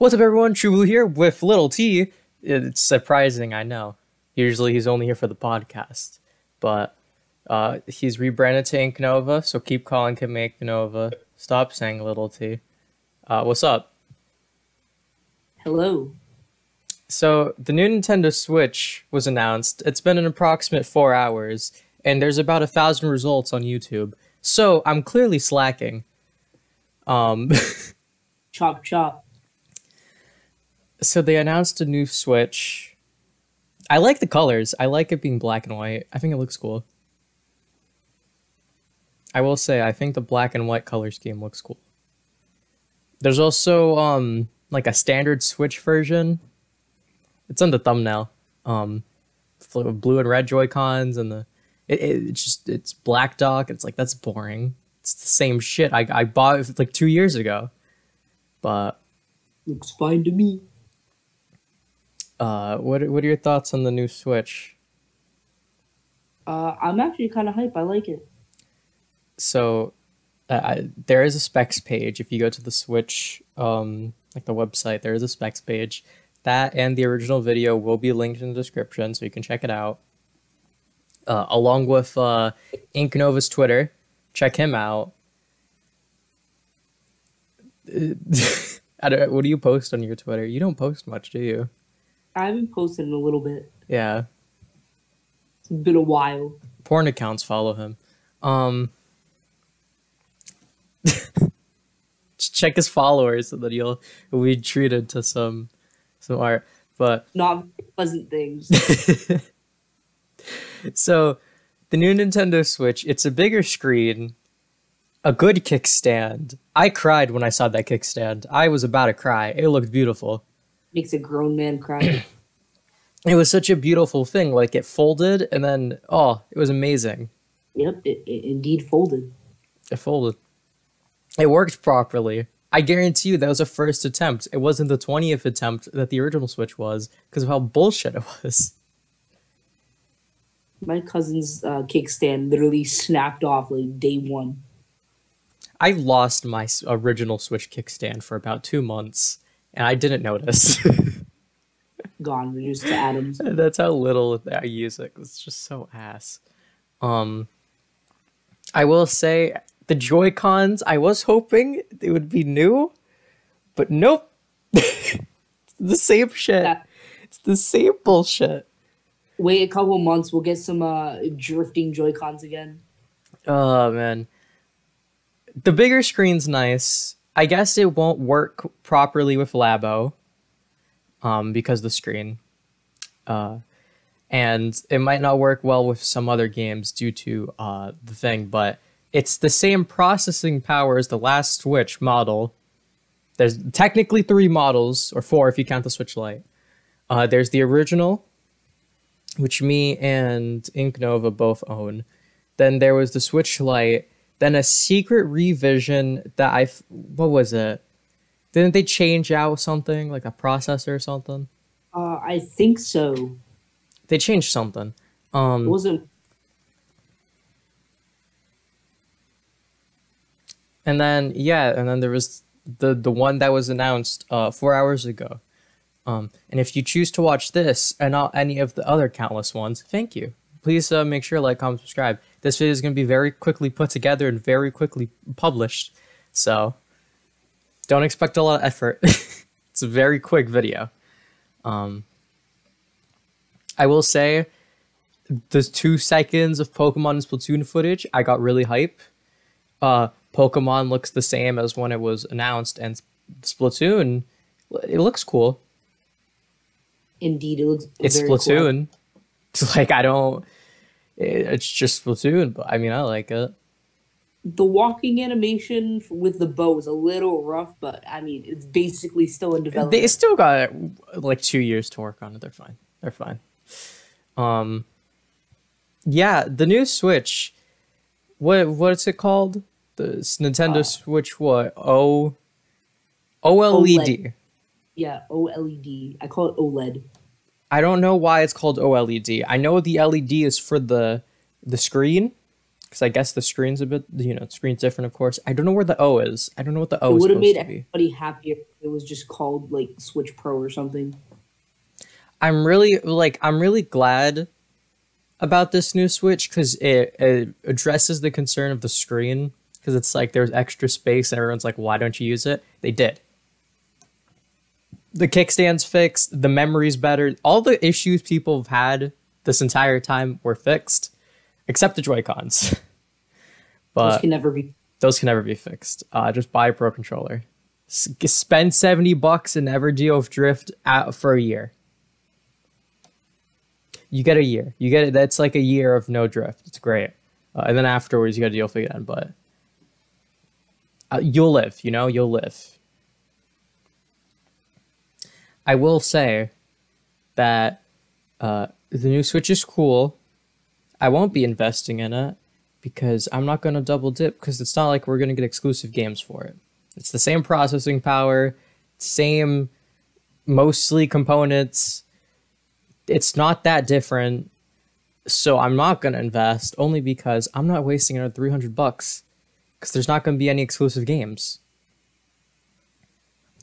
What's up, everyone? True Blue here with Little T. It's surprising, I know. Usually he's only here for the podcast, but he's rebranded to Ink Nova, so keep calling him Ink Nova. Stop saying Little T. What's up? Hello. So the new Nintendo Switch was announced. It's been an approximate 4 hours, and there's about 1,000 results on YouTube. So I'm clearly slacking. Chop chop. So they announced a new Switch. I like the colors. I like it being black and white. I think it looks cool. I will say, I think the black and white color scheme looks cool. There's also like a standard Switch version. It's on the thumbnail. Blue and red Joy-Cons and it's black dock. It's like, that's boring. It's the same shit. I bought it like 2 years ago. But Looks fine to me. what are your thoughts on the new Switch? I'm actually kind of hype. I like it. So there is a specs page. If you go to the Switch, like the website, there is a specs page. That and the original video will be linked in the description, so you can check it out. Along with Ink Nova's Twitter. Check him out. What do you post on your Twitter? You don't post much, do you? I haven't posted in a little bit. Yeah. It's been a while. Porn accounts follow him. Just check his followers, and then you'll be treated to some art. But Not pleasant things. so the new Nintendo Switch, it's a bigger screen, a good kickstand. I cried when I saw that kickstand. I was about to cry. It looked beautiful. Makes a grown man cry. It was such a beautiful thing. Like, it folded, and then, oh, it was amazing. Yep, it indeed folded. It folded. It worked properly. I guarantee you that was a first attempt. It wasn't the 20th attempt that the original Switch was, because of how bullshit it was. My cousin's kickstand literally snapped off like day one. I lost my original Switch kickstand for about 2 months, and I didn't notice. Gone, reduced to atoms. That's how little I use it. It's just so ass. I will say, the Joy-Cons, I was hoping they would be new, but nope. It's the same shit. Yeah. It's the same bullshit. Wait a couple months, we'll get some drifting Joy-Cons again. Oh, man. The bigger screen's nice. I guess it won't work properly with Labo, because the screen. And it might not work well with some other games due to the thing, but it's the same processing power as the last Switch model. There's technically 3 models, or 4 if you count the Switch Lite. There's the original, which me and Ink Nova both own. Then there was the Switch Lite. Then a secret revision that what was it? Didn't they change out something, like a processor or something? I think so. They changed something. It wasn't. And then there was the one that was announced 4 hours ago. And if you choose to watch this and not any of the other countless ones, thank you. Please make sure to like, comment, subscribe. This video is going to be very quickly put together and very quickly published. So don't expect a lot of effort. It's a very quick video. I will say, the 2 seconds of Pokemon and Splatoon footage, I got really hype. Pokemon looks the same as when it was announced, and Splatoon, it looks cool. Indeed, it looks. It's very Splatoon. It's like, it's just Splatoon, but I mean, I like it. The walking animation with the bow is a little rough, but I mean, it's basically still in development. They still got like 2 years to work on it. They're fine. They're fine. Yeah, the new Switch. What's it called? The Nintendo Switch. What? OLED. OLED. Yeah, OLED. I call it OLED. I don't know why it's called OLED. I know the LED is for the screen, because I guess the screen's a bit, the screen's different, of course. I don't know where the O is. I don't know what the O is supposed to be. It would have made everybody happier it was just called like Switch Pro or something. I'm really glad about this new Switch because it addresses the concern of the screen, because it's like there's extra space and everyone's like, why don't you use it? They did. The kickstand's fixed, the memory's better. All the issues people have had this entire time were fixed, except the Joy-Cons. But those can never be fixed. Just buy a Pro controller. Spend $70 and never deal with drift for a year. You get a year. You get it. That's like a year of no drift. It's great. And then afterwards, you got to deal with it again. But you'll live. You'll live. I will say that the new Switch is cool. I won't be investing in it because I'm not going to double dip, because it's not like we're going to get exclusive games for it. It's the same processing power, same mostly components. It's not that different. So I'm not going to invest, only because I'm not wasting another $300 because there's not going to be any exclusive games.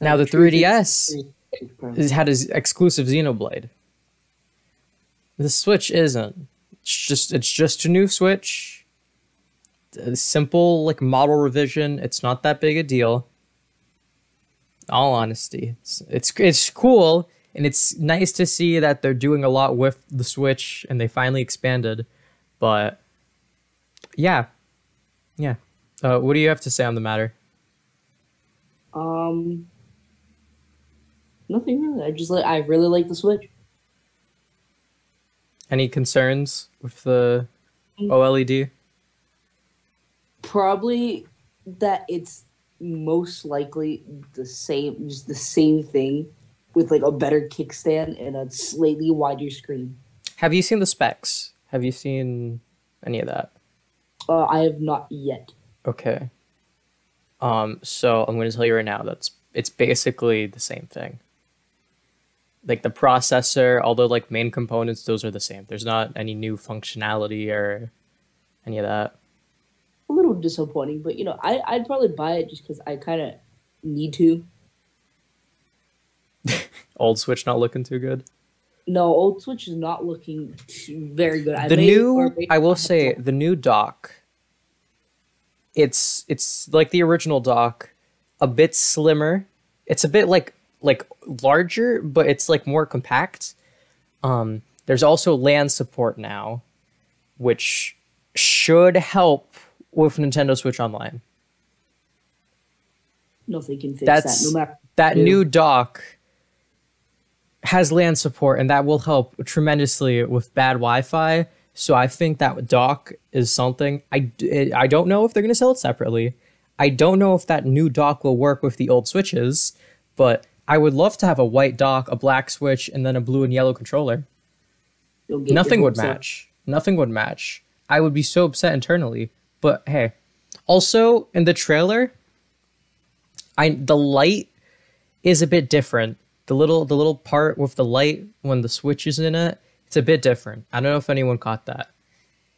Now the 3DS had an exclusive Xenoblade. The Switch isn't. It's just a new Switch. A simple like model revision. It's not that big a deal. In all honesty, it's cool, and it's nice to see that they're doing a lot with the Switch and they finally expanded. But yeah. What do you have to say on the matter? Nothing really. I really like the Switch. Any concerns with the OLED? Probably that it's most likely just the same thing with like a better kickstand and a slightly wider screen. Have you seen the specs? Have you seen any of that? I have not yet. Okay. So I'm going to tell you right now it's basically the same thing. Like the processor, although like main components, those are the same. There's not any new functionality or any of that. A little disappointing, but I'd probably buy it just because I kind of need to. Old Switch not looking too good? No, old Switch is not looking very good. I will say, the new dock, it's like the original dock, a bit slimmer. It's a bit like larger, but it's like more compact. There's also LAN support now, which should help with Nintendo Switch Online. Nothing can fix that. No matter that new dock has LAN support, and that will help tremendously with bad Wi-Fi. So I think that dock is something. I don't know if they're going to sell it separately. I don't know if that new dock will work with the old Switches, but I would love to have a white dock, a black Switch, and then a blue and yellow controller. Nothing would match. Nothing would match. I would be so upset internally. But hey, also in the trailer, the light is a bit different. The little part with the light when the Switch is in it, it's a bit different. I don't know if anyone caught that.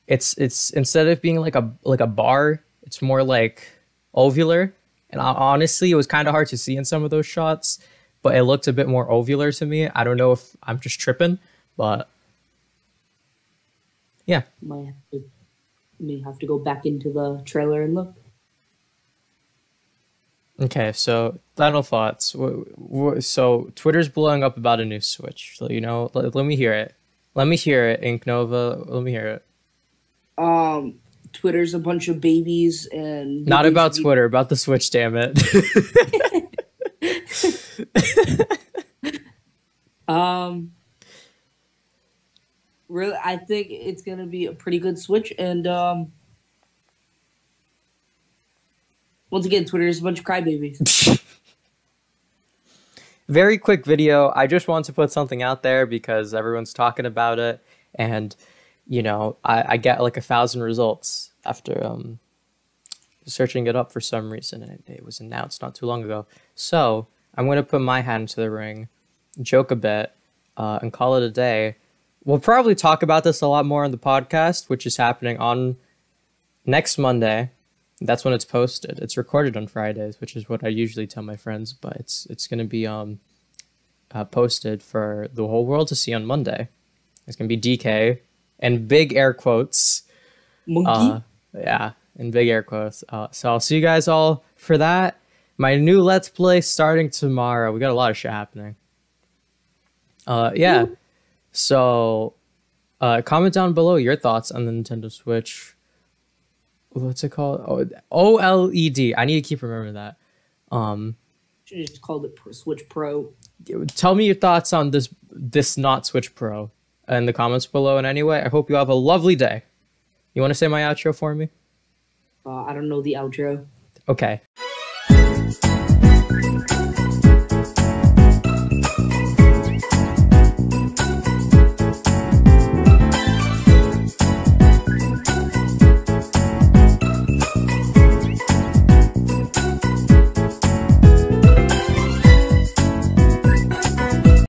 It's instead of being like a bar, it's more like ovular. And honestly, it was kind of hard to see in some of those shots, but it looked a bit more ovular to me. I don't know if I'm just tripping, but yeah. May have to go back into the trailer and look. Okay, so final thoughts. So Twitter's blowing up about a new Switch. So let me hear it. Let me hear it, Ink Nova. Let me hear it. Twitter's a bunch of babies and... Not about Twitter, about the Switch, damn it. Really, I think it's going to be a pretty good Switch, and once again, Twitter is a bunch of crybabies. Very quick video. I just want to put something out there because everyone's talking about it, and I get like 1,000 results after searching it up for some reason, and it was announced not too long ago. So I'm going to put my hand into the ring, joke a bit, and call it a day. We'll probably talk about this a lot more on the podcast, which is happening on next Monday. That's when it's posted. It's recorded on Fridays, which is what I usually tell my friends, but it's gonna be posted for the whole world to see on Monday. It's gonna be DK and big air quotes. Monkey. Yeah, in big air quotes. So I'll see you guys all for that. My new Let's Play starting tomorrow. We got a lot of shit happening. Yeah. So, comment down below your thoughts on the Nintendo Switch. What's it called? Oh, OLED. I need to keep remembering that. Should have just called it Switch Pro. Tell me your thoughts on this not Switch Pro in the comments below. And anyway, I hope you have a lovely day. You want to say my outro for me? I don't know the outro. Okay.